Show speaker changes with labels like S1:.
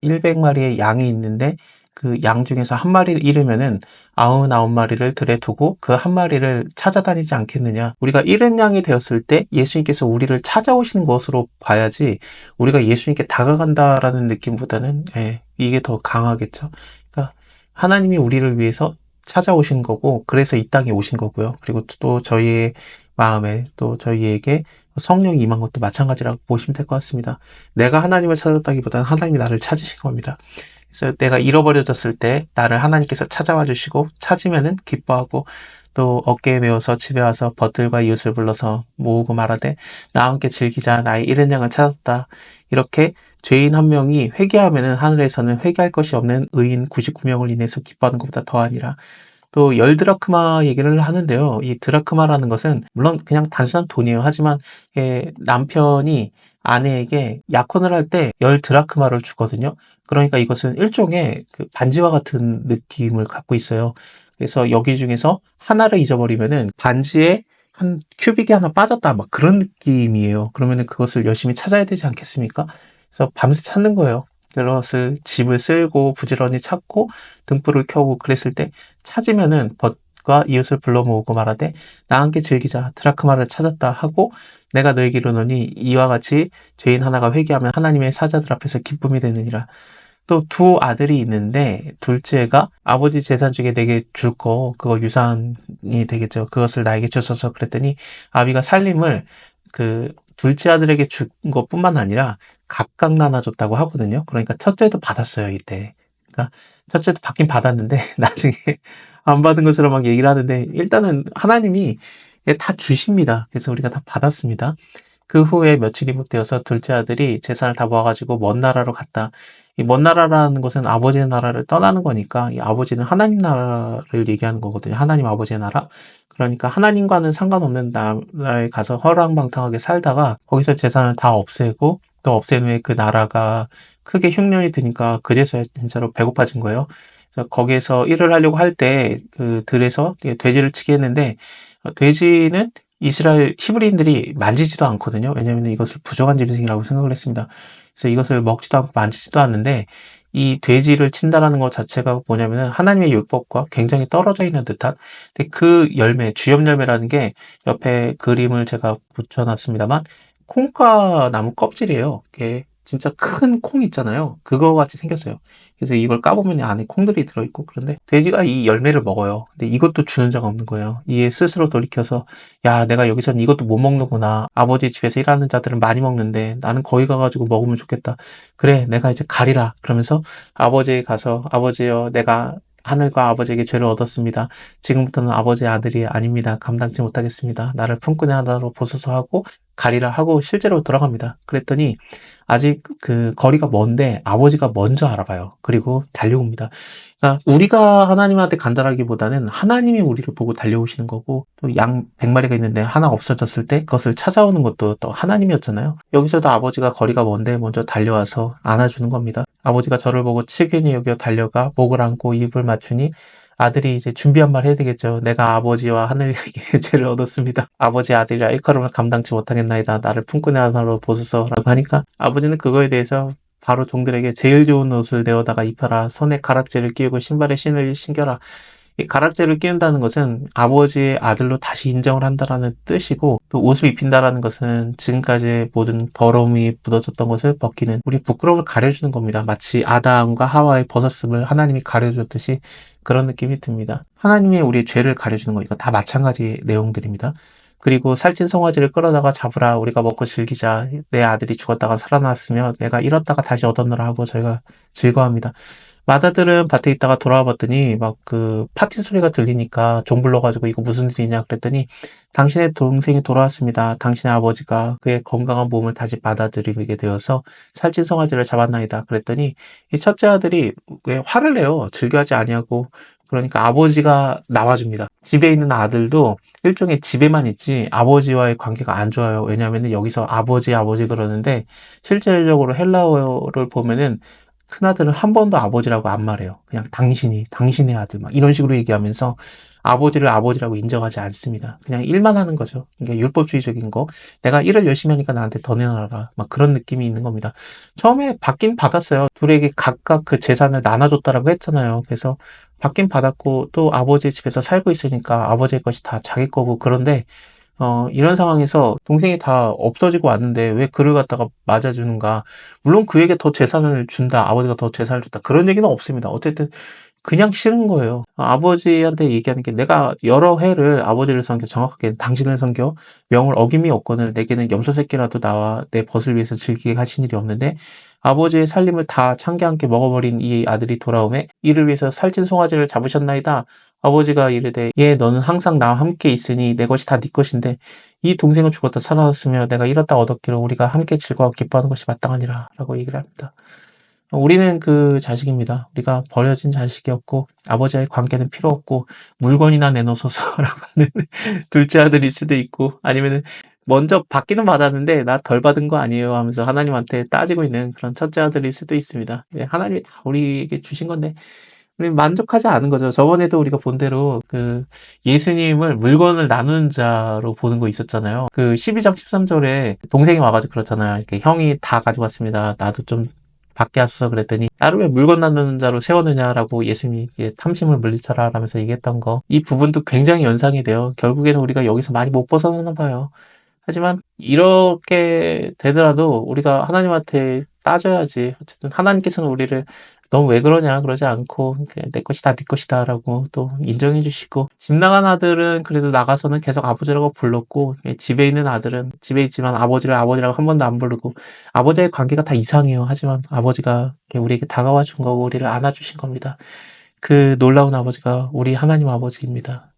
S1: 100마리의 양이 있는데 그 양 중에서 한 마리를 잃으면은 99마리를 들에 두고 그 한 마리를 찾아다니지 않겠느냐. 우리가 잃은 양이 되었을 때 예수님께서 우리를 찾아오시는 것으로 봐야지 우리가 예수님께 다가간다라는 느낌보다는 이게 더 강하겠죠. 그러니까 하나님이 우리를 위해서 찾아오신 거고 그래서 이 땅에 오신 거고요. 그리고 또 저희의 마음에 또 저희에게 성령이 임한 것도 마찬가지라고 보시면 될 것 같습니다. 내가 하나님을 찾았다기보다는 하나님이 나를 찾으신 겁니다. 그래서 내가 잃어버려졌을 때 나를 하나님께서 찾아와 주시고 찾으면은 기뻐하고 또 어깨에 메어서 집에 와서 벗들과 이웃을 불러서 모으고 말하되 나와 함께 즐기자 나의 잃은 양을 찾았다. 이렇게 죄인 한 명이 회개하면은 하늘에서는 회개할 것이 없는 의인 99명을 인해서 기뻐하는 것보다 더하니라. 또 10드라크마 얘기를 하는데요. 이 드라크마라는 것은 물론 그냥 단순한 돈이에요. 하지만 남편이 아내에게 약혼을 할 때 10드라크마를 주거든요. 그러니까 이것은 일종의 그 반지와 같은 느낌을 갖고 있어요. 그래서 여기 중에서 하나를 잊어버리면은 반지에 한 큐빅이 하나 빠졌다 막 그런 느낌이에요. 그러면은 그것을 열심히 찾아야 되지 않겠습니까? 그래서 밤새 찾는 거예요. 그것을 집을 쓸고 부지런히 찾고 등불을 켜고 그랬을 때 찾으면은 벗과 이웃을 불러 모으고 말하되 나와 함께 즐기자 드라크마를 찾았다 하고 내가 너에게 이르노니 이와 같이 죄인 하나가 회개하면 하나님의 사자들 앞에서 기쁨이 되느니라. 또 두 아들이 있는데 둘째가 아버지 재산 중에 내게 줄 거 그거 유산이 되겠죠. 그것을 나에게 주소서 그랬더니 아비가 살림을 그 둘째 아들에게 준 것뿐만 아니라 각각 나눠줬다고 하거든요. 그러니까 첫째도 받았어요 이때. 그러니까 첫째도 받긴 받았는데 나중에 안 받은 것처럼 막 얘기를 하는데 일단은 하나님이 다 주십니다. 그래서 우리가 다 받았습니다. 그 후에 며칠이 못 되어서 둘째 아들이 재산을 다 모아가지고 먼 나라로 갔다. 이 먼 나라라는 것은 아버지의 나라를 떠나는 거니까 이 아버지는 하나님 나라를 얘기하는 거거든요. 하나님 아버지의 나라. 그러니까 하나님과는 상관없는 나라에 가서 허랑방탕하게 살다가 거기서 재산을 다 없애고 또 없앤 후에 그 나라가 크게 흉년이 드니까 그제서야 진짜로 배고파진 거예요. 그래서 거기에서 일을 하려고 할 때 그 들에서 돼지를 치게 했는데 돼지는 이스라엘 히브리인들이 만지지도 않거든요. 왜냐하면 이것을 부정한 짐승이라고 생각을 했습니다. 그래서 이것을 먹지도 않고 만지지도 않는데 이 돼지를 친다라는 것 자체가 뭐냐면은 하나님의 율법과 굉장히 떨어져 있는 듯한 근데 그 열매, 주엽 열매라는 게 옆에 그림을 제가 붙여놨습니다만 콩과 나무 껍질이에요. 이게 진짜 큰 콩 있잖아요. 그거 같이 생겼어요. 그래서 이걸 까보면 안에 콩들이 들어있고 그런데 돼지가 이 열매를 먹어요. 근데 이것도 주는 자가 없는 거예요. 이에 스스로 돌이켜서 야 내가 여기서는 이것도 못 먹는구나. 아버지 집에서 일하는 자들은 많이 먹는데 나는 거기 가가지고 먹으면 좋겠다. 그래 내가 이제 가리라. 그러면서 아버지에 가서 아버지여 내가 하늘과 아버지에게 죄를 얻었습니다. 지금부터는 아버지의 아들이 아닙니다. 감당치 못하겠습니다. 나를 품꾼의 하나로 보소서 하고 가리라 하고 실제로 돌아갑니다. 그랬더니 아직 그 거리가 먼데 아버지가 먼저 알아봐요. 그리고 달려옵니다. 그러니까 우리가 하나님한테 간다라기보다는 하나님이 우리를 보고 달려오시는 거고 또 양 100마리가 있는데 하나 없어졌을 때 그것을 찾아오는 것도 또 하나님이었잖아요. 여기서도 아버지가 거리가 먼데 먼저 달려와서 안아주는 겁니다. 아버지가 저를 보고 측은히 여겨 달려가 목을 안고 입을 맞추니 아들이 이제 준비한 말 해야 되겠죠. 내가 아버지와 하늘에게 죄를 얻었습니다. 아버지 아들이라 일컬음을 감당치 못하겠나이다. 나를 품꾼의 하나로 보소서라고 하니까 아버지는 그거에 대해서 바로 종들에게 제일 좋은 옷을 내어다가 입혀라. 손에 가락지를 끼우고 신발에 신을 신겨라. 이 가락지를 끼운다는 것은 아버지의 아들로 다시 인정을 한다라는 뜻이고 또 옷을 입힌다라는 것은 지금까지의 모든 더러움이 묻어졌던 것을 벗기는 우리 부끄러움을 가려주는 겁니다. 마치 아담과 하와의 벗었음을 하나님이 가려줬듯이 그런 느낌이 듭니다. 하나님이 우리의 죄를 가려주는 거 이거 다 마찬가지 내용들입니다. 그리고 살찐 송아지를 끌어다가 잡으라 우리가 먹고 즐기자 내 아들이 죽었다가 살아났으며 내가 잃었다가 다시 얻었노라 하고 저희가 즐거워합니다. 마다들은 밭에 있다가 돌아와 봤더니 막 그 파티 소리가 들리니까 종 불러가지고 이거 무슨 일이냐 그랬더니 당신의 동생이 돌아왔습니다. 당신의 아버지가 그의 건강한 몸을 다시 받아들이게 되어서 살찐 송아지를 잡았나이다. 그랬더니 이 첫째 아들이 왜 화를 내요. 즐겨하지 아니하고 그러니까 아버지가 나와줍니다. 집에 있는 아들도 일종의 집에만 있지 아버지와의 관계가 안 좋아요. 왜냐하면 여기서 아버지 그러는데 실질적으로 헬라어를 보면은 큰아들은 한 번도 아버지라고 안 말해요. 그냥 당신의 아들 막 이런 식으로 얘기하면서 아버지를 아버지라고 인정하지 않습니다. 그냥 일만 하는 거죠. 그러니까 율법주의적인 거. 내가 일을 열심히 하니까 나한테 더 내놔라. 막 그런 느낌이 있는 겁니다. 처음에 받긴 받았어요. 둘에게 각각 그 재산을 나눠줬다라고 했잖아요. 그래서 받긴 받았고 또 아버지 집에서 살고 있으니까 아버지의 것이 다 자기 거고 그런데 이런 상황에서 동생이 다 없어지고 왔는데 왜 그를 갖다가 맞아주는가. 물론 그에게 더 재산을 준다. 아버지가 더 재산을 줬다. 그런 얘기는 없습니다. 어쨌든 그냥 싫은 거예요. 아버지한테 얘기하는 게 내가 여러 해를 아버지를 섬겨 정확하게 당신을 섬겨 명을 어김이 없거늘 내게는 염소 새끼라도 나와 내 벗을 위해서 즐기게 하신 일이 없는데 아버지의 살림을 다 창기 함께 먹어버린 이 아들이 돌아오매 이를 위해서 살찐 송아지를 잡으셨나이다. 아버지가 이르되 예 너는 항상 나와 함께 있으니 내 것이 다 네 것인데 이 동생은 죽었다 살아났으며 내가 잃었다 얻었기를 우리가 함께 즐거워 기뻐하는 것이 마땅하니라 라고 얘기를 합니다. 우리는 그 자식입니다. 우리가 버려진 자식이었고 아버지와의 관계는 필요 없고 물건이나 내놓으소서라고 하는 둘째 아들일 수도 있고 아니면은 먼저 받기는 받았는데 나 덜 받은 거 아니에요 하면서 하나님한테 따지고 있는 그런 첫째 아들일 수도 있습니다. 하나님이 다 우리에게 주신 건데 우리 만족하지 않은 거죠. 저번에도 우리가 본 대로 그 예수님을 물건을 나누는 자로 보는 거 있었잖아요. 그 12장 13절에 동생이 와가지고 그렇잖아요. 이렇게 형이 다 가져갔습니다. 나도 좀 받게 하소서 그랬더니 나를 왜 물건 나누는 자로 세웠느냐라고 예수님이 탐심을 물리쳐라 라면서 얘기했던 거. 이 부분도 굉장히 연상이 돼요. 결국에는 우리가 여기서 많이 못 벗어나나 봐요. 하지만 이렇게 되더라도 우리가 하나님한테 따져야지. 어쨌든 하나님께서는 우리를 너 왜 그러냐 그러지 않고 그냥 내 것이다 네 것이다 라고 또 인정해 주시고 집 나간 아들은 그래도 나가서는 계속 아버지라고 불렀고 집에 있는 아들은 집에 있지만 아버지를 아버지라고 한 번도 안 부르고 아버지의 관계가 다 이상해요. 하지만 아버지가 우리에게 다가와 준 거고 우리를 안아주신 겁니다. 그 놀라운 아버지가 우리 하나님 아버지입니다.